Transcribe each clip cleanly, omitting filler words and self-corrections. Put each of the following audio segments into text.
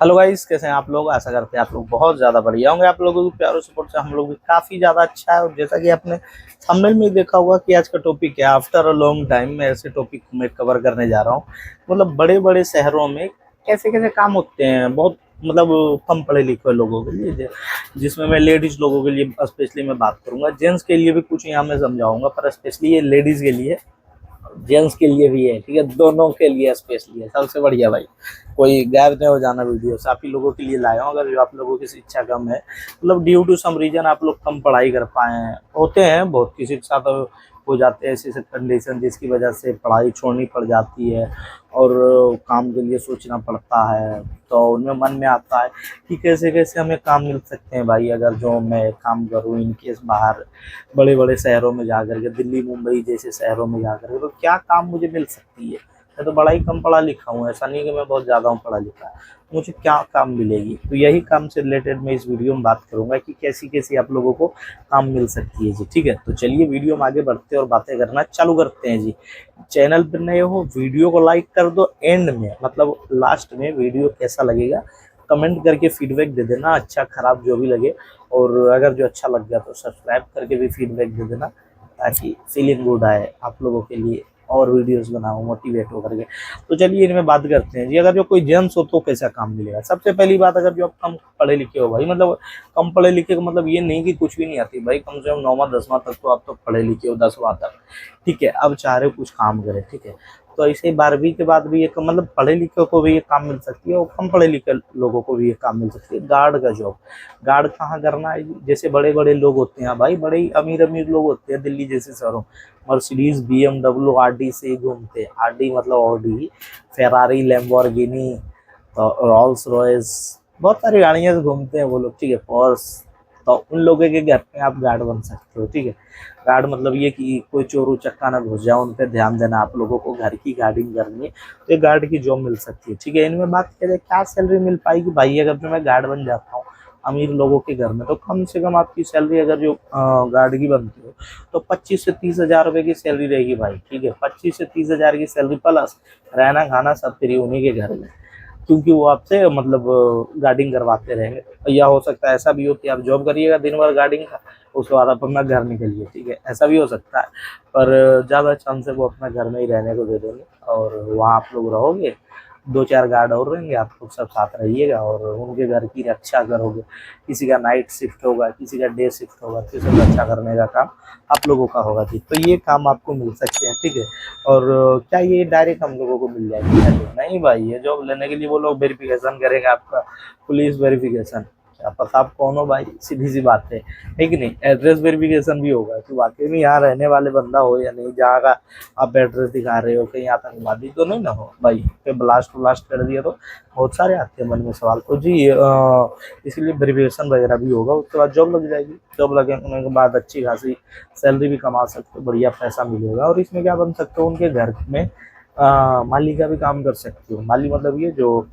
Hello guys, कैसे हैं आप लोग। आशा करते हैं आप लोग बहुत ज़्यादा बढ़िया होंगे। आप लोगों के प्यार और सपोर्ट से हम लोग भी काफ़ी ज़्यादा अच्छा है। और जैसा कि आपने थंबनेल में देखा होगा कि आज का टॉपिक है आफ्टर अ लॉन्ग टाइम। मैं ऐसे टॉपिक को मैं कवर करने जा रहा हूँ। मतलब बड़े बड़े शहरों में कैसे कैसे काम होते हैं, बहुत मतलब कम पढ़े लिखे लोगों के लिए, जिसमें मैं लेडीज़ लोगों के लिए स्पेशली मैं बात करूँगा। जेंट्स के लिए भी कुछ यहाँ मैं समझाऊंगा, पर स्पेशली ये लेडीज़ के लिए, जेंट्स के लिए भी है, ठीक है, दोनों के लिए स्पेशली है। सबसे बढ़िया भाई, कोई गायब नहीं हो जाना वीडियो से। आप ही लोगों के लिए लाया हूँ। अगर जो आप लोगों की शिक्षा कम है, मतलब ड्यू टू सम रीजन आप लोग कम पढ़ाई कर पाए हैं, होते हैं बहुत किसी के साथ हो जाते हैं ऐसे कंडीशन जिसकी वजह से पढ़ाई छोड़नी पड़ जाती है और काम के लिए सोचना पड़ता है। तो उनमें मन में आता है कि कैसे कैसे हमें काम मिल सकते हैं भाई। अगर जो मैं काम करूँ इनकेस बाहर बड़े बड़े शहरों में जा करके, दिल्ली मुंबई जैसे शहरों में जा करके, तो क्या काम मुझे मिल सकती है। मैं तो बड़ा ही कम पढ़ा लिखा हूँ, ऐसा नहीं कि मैं बहुत ज़्यादा हूँ पढ़ा लिखा। मुझे क्या काम मिलेगी, तो यही काम से रिलेटेड मैं इस वीडियो में बात करूंगा कि कैसी कैसी आप लोगों को काम मिल सकती है जी। ठीक है, तो चलिए वीडियो में आगे बढ़ते हैं और बातें करना चालू करते हैं जी। चैनल पर नए हो, वीडियो को लाइक कर दो। एंड में मतलब लास्ट में वीडियो कैसा लगेगा कमेंट करके फीडबैक दे देना, अच्छा खराब जो भी लगे। और अगर जो अच्छा लग गया तो सब्सक्राइब करके भी फीडबैक दे देना, ताकि फीलिंग गुड आए आप लोगों के लिए और वीडियोस बनाऊं मोटिवेट होकर के। तो चलिए इनमें बात करते हैं जी। अगर जो कोई जेंट्स हो तो कैसा काम मिलेगा। सबसे पहली बात, अगर जो आप कम पढ़े लिखे हो भाई, मतलब कम पढ़े लिखे का मतलब ये नहीं कि कुछ भी नहीं आती भाई। कम से कम 9वां 10वां तक तो आप तो पढ़े लिखे हो, 10वां तक, ठीक है। अब चाह रहे हो कुछ काम करे, ठीक है, तो ऐसे 12वीं के बाद भी एक मतलब पढ़े लिखे को भी ये काम मिल सकती है और कम पढ़े लिखे लोगों को भी ये काम मिल सकती है। गार्ड का जॉब। गार्ड कहाँ करना है, जैसे बड़े बड़े लोग होते हैं भाई, बड़े ही अमीर अमीर लोग होते हैं दिल्ली जैसे शहरों, मर्सिडीज BMW आरडी से ही घूमते हैं। आरडी मतलब Audi, Ferrari, Lamborghini, Rolls Royce, बहुत सारी गाड़ियां से घूमते हैं वो लोग, ठीक है, पोर्स। तो उन लोगों के घर पे आप गार्ड बन सकते हो, ठीक है। गार्ड मतलब ये कि कोई चोर उचक्का ना घुस जाए, उन पर ध्यान देना। आप लोगों को घर की गार्डिंग करनी है तो ये गार्ड की जॉब मिल सकती है, ठीक है। इनमें बात करें क्या सैलरी मिल पाएगी भाई, अगर जो मैं गार्ड बन जाता हूँ अमीर लोगों के घर में, तो कम से कम आपकी सैलरी अगर जो गार्ड की बनती हो तो 25 से 30 हजार रुपए की सैलरी रहेगी भाई, ठीक है। 25 से 30 हजार की सैलरी प्लस रहना खाना सब फ्री उन्हीं के घर में, क्योंकि वो आपसे मतलब गार्डिंग करवाते रहेंगे। या हो सकता है ऐसा भी हो कि आप जॉब करिएगा दिन भर गार्डिंग का, उसके बाद आप अपना घर निकलिए, ठीक है, ऐसा भी हो सकता है। पर ज़्यादा चांस है वो अपना घर में ही रहने को दे देंगे और वहाँ आप लोग रहोगे। 2-4 गार्ड और रहेंगे, आप लोग सब साथ रहिएगा और उनके घर की रक्षा करोगे। किसी का नाइट शिफ्ट होगा, किसी का डे शिफ्ट होगा, तो सब रक्षा करने का काम आप लोगों का होगा जी। तो ये काम आपको मिल सकते हैं, ठीक है। और क्या ये डायरेक्ट हम लोगों को मिल जाएगी? नहीं भाई, ये जॉब लेने के लिए वो लोग वेरिफिकेशन करेंगे आपका, पुलिस वेरिफिकेशन। क्या पता आप कौन हो भाई, सीधी सी बात है कि नहीं। एड्रेस वेरिफिकेशन भी होगा कि वाकई में यहाँ रहने वाले बंदा हो या नहीं, जहाँ का आप एड्रेस दिखा रहे हो, कहीं आतंकवादी तो नहीं ना हो भाई, पे ब्लास्ट व्लास्ट कर दिया तो बहुत सारे आते हैं मन में सवाल। तो जी इसलिए वेरिफिकेशन वगैरह भी होगा, उसके बाद जॉब लग जाएगी। जॉब लगने के बाद अच्छी खासी सैलरी भी कमा सकते हो, बढ़िया पैसा मिलेगा। और इसमें क्या बन सकते हो, उनके घर में माली का भी काम कर सकते हो। माली मतलब ये जो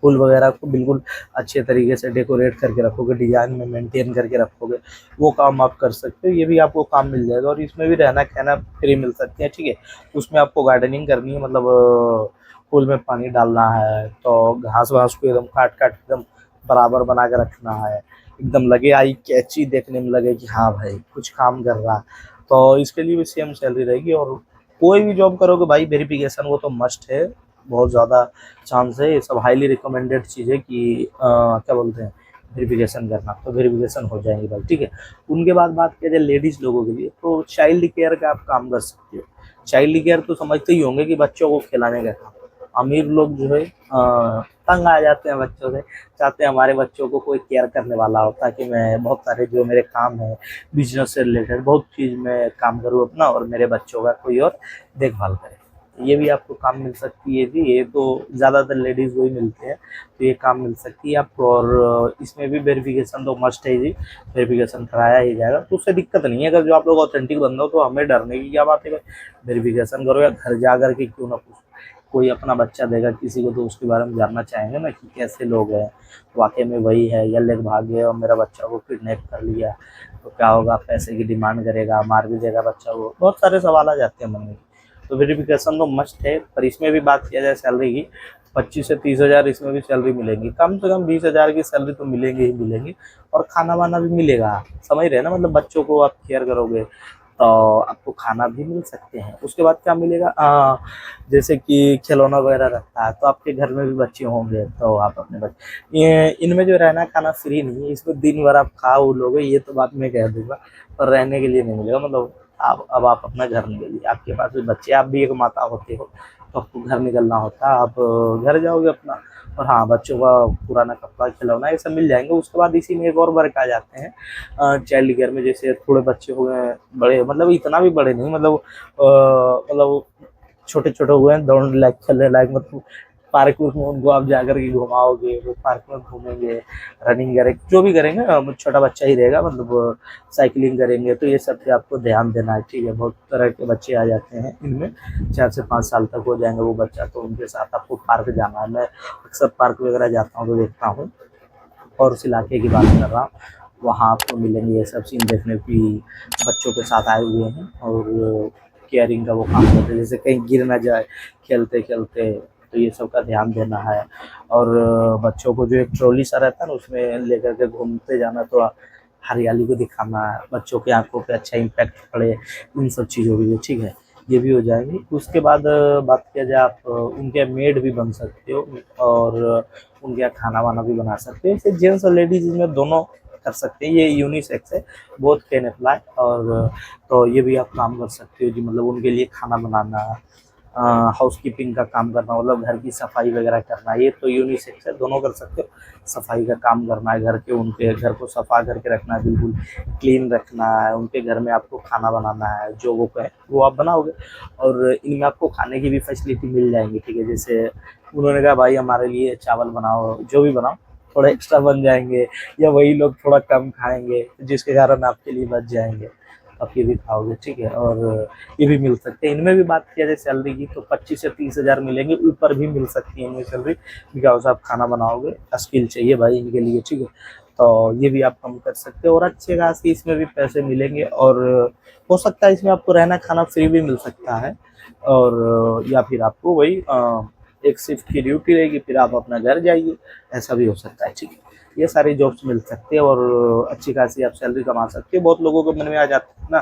फूल वगैरह को बिल्कुल अच्छे तरीके से डेकोरेट करके रखोगे, डिजाइन में मेंटेन करके रखोगे, वो काम आप कर सकते हो। ये भी आपको काम मिल जाएगा और इसमें भी रहना खाना फ्री मिल सकते हैं, ठीक है। उसमें आपको गार्डनिंग करनी है, मतलब फूल में पानी डालना है, तो घास वास को एकदम काट काट एकदम बराबर बना के रखना है, एकदम लगे आई कैची देखने में लगे कि हाँ भाई कुछ काम कर रहा है। तो इसके लिए भी सेम सैलरी रहेगी। और कोई भी जॉब करोगे भाई, वेरिफिकेशन वो तो मस्ट है, बहुत ज़्यादा चांस है। ये सब हाईली रिकमेंडेड चीज़ है कि क्या बोलते हैं, वेरिफिकेशन करना, तो वेरिफिकेशन हो जाएंगे भाई, ठीक है। उनके बाद बात किया जाए लेडीज़ लोगों के लिए, तो चाइल्ड केयर का आप काम कर सकते हो। चाइल्ड केयर तो समझते ही होंगे कि बच्चों को खिलाने का काम। अमीर लोग जो है तंग आ जाते हैं बच्चों से, चाहते हैं हमारे बच्चों को कोई केयर करने वाला हो, ताकि मैं बहुत सारे जो मेरे काम है बिजनेस से रिलेटेड बहुत चीज़ में काम करूँ अपना, और मेरे बच्चों का कोई और देखभाल करे। ये भी आपको काम मिल सकती है जी। ये तो ज़्यादातर लेडीज़ वही मिलते हैं, तो ये काम मिल सकती है आपको। और इसमें भी वेरिफिकेशन तो मस्ट है जी, वेरिफिकेशन कराया ही जाएगा, तो उससे दिक्कत नहीं है। अगर जो आप लोग ऑथेंटिक बंदे हो तो हमें डरने की क्या बात है भाई, वेरिफिकेशन करो, या घर जा कर के क्यों ना पूछो। कोई अपना बच्चा देगा किसी को तो उसके बारे में जानना चाहेंगे ना कि कैसे लोग हैं, वाकई में वही है या लेग भाग गए और मेरा बच्चा को किडनैप कर लिया तो क्या होगा, पैसे की डिमांड करेगा, मार भी देगा बच्चा को, बहुत सारे सवाल आ जाते हैं मन में। तो वेरिफिकेशन तो मस्ट है। पर इसमें भी बात किया जाए सैलरी की, 25 से 30 हज़ार इसमें भी सैलरी मिलेगी, कम से कम 20 हज़ार की सैलरी तो मिलेंगी ही मिलेंगी। और खाना वाना भी मिलेगा, समझ रहे हैं ना, मतलब बच्चों को आप केयर करोगे तो आपको खाना भी मिल सकते हैं। उसके बाद क्या मिलेगा, जैसे कि खिलौना वगैरह रखता है, तो आपके घर में भी बच्चे होंगे तो आप अपने बच्चे, ये इनमें जो रहना खाना फ्री नहीं है, इसमें दिन भर आप खा लोगे, ये तो बात मैं कह दूंगा, पर रहने के लिए नहीं मिलेगा। मतलब आप अब आप अपना घर निकलिए, आपके पास भी बच्चे, आप भी एक माता होते हो, तो आपको घर निकलना होता है, आप घर जाओगे अपना। और हाँ, बच्चों का पुराना कपड़ा खिलौना ये सब मिल जाएंगे। उसके बाद इसी में एक और वर्क आ जाते हैं चाइल्ड केयर में, जैसे थोड़े बच्चे हो गए बड़े, मतलब इतना भी बड़े नहीं, मतलब छोटे छोटे हुए हैं, दौड़ लायक खेलने लायक, मतलब पार्क में उनको आप जाकर के घुमाओगे, वो पार्क में घूमेंगे, रनिंग करेंगे, जो भी करेंगे, छोटा बच्चा ही रहेगा, मतलब साइकिलिंग करेंगे, तो ये सब पे आपको ध्यान देना है, ठीक है। बहुत तरह के बच्चे आ जाते हैं इनमें, 4 से 5 साल तक हो जाएंगे वो बच्चा, तो उनके साथ आपको पार्क जाना है। मैं अक्सर पार्क वगैरह जाता हूँ तो देखता हूँ, और उस इलाके की बात कर रहा हूँ, वहाँ आपको मिलेंगे ये सब सीन देखने की, बच्चों के साथ आए हुए हैं और केयरिंग का वो काम करते हैं, जैसे कहीं गिर ना जाए खेलते खेलते, तो ये सब का ध्यान देना है। और बच्चों को जो एक ट्रॉली सा रहता है ना, उसमें लेकर के घूमते जाना, थोड़ा हरियाली को दिखाना है, बच्चों की आंखों पे अच्छा इम्पैक्ट पड़े, इन सब चीज़ों की, ठीक है, ये भी हो जाएगी। उसके बाद बात किया जाए, आप उनके मेड भी बन सकते हो, और उनके यहाँ खाना वाना भी बना सकते हो। इसे जेंट्स और लेडीज में दोनों कर सकते हैं, ये यूनिसेक्स है, बोथ कैन अप्लाई। और तो ये भी आप काम कर सकते हो जी, मतलब उनके लिए खाना बनाना, हाउस कीपिंग का काम करना, मतलब घर की सफाई वगैरह करना, ये तो यूनिसेक्स है, दोनों कर सकते हो। सफाई का काम करना है घर के, उनके घर को सफा करके रखना है, बिल्कुल क्लीन रखना है, उनके घर में आपको खाना बनाना है, जो वो कहे वो आप बनाओगे। और इनमें आपको खाने की भी फैसिलिटी मिल जाएंगी, ठीक है। जैसे उन्होंने कहा भाई हमारे लिए चावल बनाओ, जो भी बनाओ, थोड़ा एक्स्ट्रा बन जाएंगे, या वही लोग थोड़ा कम खाएंगे, जिसके कारण आपके लिए बच जाएंगे, आप ये भी खाओगे, ठीक है। और ये भी मिल सकते हैं। इनमें भी बात किया जाए सैलरी की, तो 25 से 30 हज़ार मिलेंगे, ऊपर भी मिल सकती है इनमें सैलरी, बिकॉज आप खाना बनाओगे, स्किल चाहिए भाई इनके लिए, ठीक है। तो ये भी आप कम कर सकते हो, और अच्छे खासे इसमें भी पैसे मिलेंगे। और हो सकता है इसमें आपको रहना खाना फ्री भी मिल सकता है, और या फिर आपको वही एक शिफ्ट की ड्यूटी रहेगी, फिर आप अपना घर जाइए, ऐसा भी हो सकता है, ठीक है। ये सारी जॉब्स मिल सकती है, और अच्छी खासी आप सैलरी कमा सकते हो। बहुत लोगों को मन में आ जाता है ना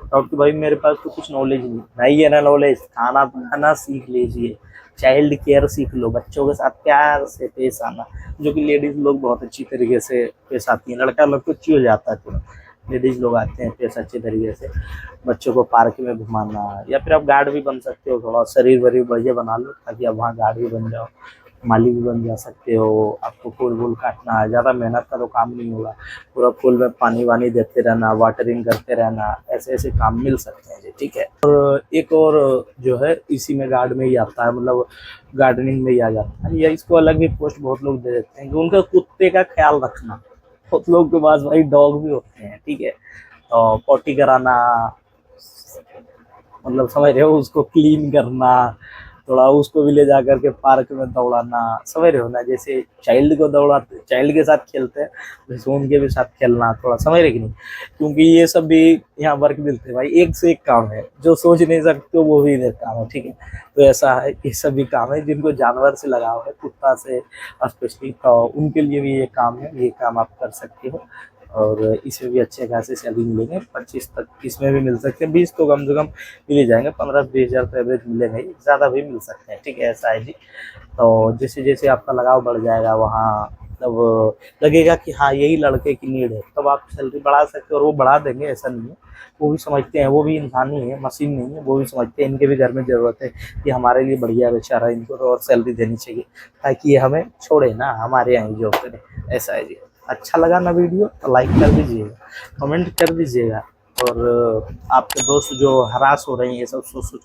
डाउट कि भाई मेरे पास तो कुछ नॉलेज नहीं है ना, नॉलेज खाना बनाना सीख लीजिए, चाइल्ड केयर सीख लो, बच्चों के साथ प्यार से पेश आना, जो कि लेडीज लोग बहुत अच्छी तरीके से पेश आती हैं, लड़का लोग तो चिढ़ जाता है तुरंत, लेडीज लोग आते हैं पेश अच्छे तरीके से। बच्चों को पार्क में घुमाना, या फिर आप गार्ड भी बन सकते हो, थोड़ा शरीर वरीर बढ़िया बना लो ताकि आप वहाँ गार्ड भी बन जाओ, माली भी बन जा सकते हो। आपको फूल वूल काटना है, ज़्यादा मेहनत का तो काम नहीं होगा, पूरा फूल में पानी वानी देते रहना, वाटरिंग करते रहना, ऐसे ऐसे काम मिल सकते हैं जी, ठीक है। और एक और जो है इसी में गार्ड में ही आता है, मतलब गार्डनिंग में ही आ जाता है, या इसको अलग भी पोस्ट बहुत लोग दे देते हैं कि उनका कुत्ते का ख्याल रखना। बहुत लोग के पास भाई डॉग भी होते हैं, ठीक है, तो पॉटी कराना, मतलब समझ रहे हो, उसको क्लीन करना, थोड़ा उसको भी ले जा करके पार्क में दौड़ाना, समझ रहे हो ना, जैसे चाइल्ड को दौड़ाते, चाइल्ड के साथ खेलते हैं, वैसे उनके भी साथ खेलना, थोड़ा समझ रहे कि नहीं, क्योंकि ये सब भी यहाँ वर्क मिलते हैं भाई, एक से एक काम है, जो सोच नहीं सकते हो वो भी इधर काम है, ठीक है। तो ऐसा है, ये सब भी काम है, जिनको जानवर से लगाव है, कुत्ता से स्पेशली, तो उनके लिए भी ये काम है, ये काम आप कर सकते हो। और इसमें भी अच्छे खासे सैलरी मिलेंगे, 25 तक इसमें भी मिल सकते हैं, 20 तो कम से कम मिल ही जाएंगे, 15-20 हज़ार तो एवरेज मिलेगा ही, ज़्यादा भी मिल सकते हैं, ठीक है, ऐसा है जी। तो जैसे जैसे आपका लगाव बढ़ जाएगा, वहाँ तब लगेगा कि हाँ यही लड़के की नीड है, तब आप सैलरी बढ़ा सकते हो, और वो बढ़ा देंगे, ऐसा नहीं है। वो भी समझते हैं, वो भी इंसान ही है, मशीन नहीं है, वो भी समझते हैं इनके भी घर में ज़रूरत है, कि हमारे लिए बढ़िया बेचारा, इनको तो और सैलरी देनी चाहिए, ताकि ये हमें छोड़े ना, हमारे यहाँ ही जॉब करें, ऐसा है जी। अच्छा लगा ना वीडियो तो लाइक कर दीजिएगा, कमेंट कर दीजिएगा, और आपके दोस्त जो हरास हो रहे हैं ये सब सोच सोच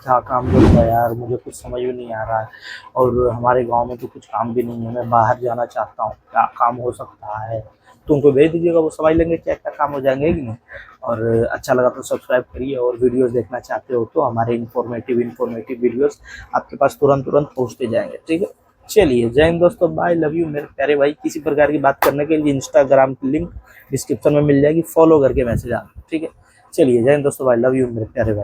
क्या काम करूँगा यार, मुझे कुछ समझ में नहीं आ रहा है, और हमारे गांव में तो कुछ काम भी नहीं है, मैं बाहर जाना चाहता हूँ, क्या काम हो सकता है, तो उनको भेज दीजिएगा, वो समझ लेंगे क्या क्या काम हो जाएंगे कि नहीं। और अच्छा लगा तो सब्सक्राइब करिए, और वीडियोस देखना चाहते हो तो हमारे इन्फॉर्मेटिव वीडियोस आपके पास तुरंत तुरंत पहुँचते जाएंगे, ठीक है। चलिए, जय हिंद दोस्तों, बाय, लव यू मेरे प्यारे भाई। किसी प्रकार की बात करने के लिए इंस्टाग्राम की लिंक डिस्क्रिप्शन में मिल जाएगी, फॉलो करके मैसेज आ, ठीक है। चलिए, जय हिंद दोस्तों, बाय, लव यू मेरे प्यारे भाई।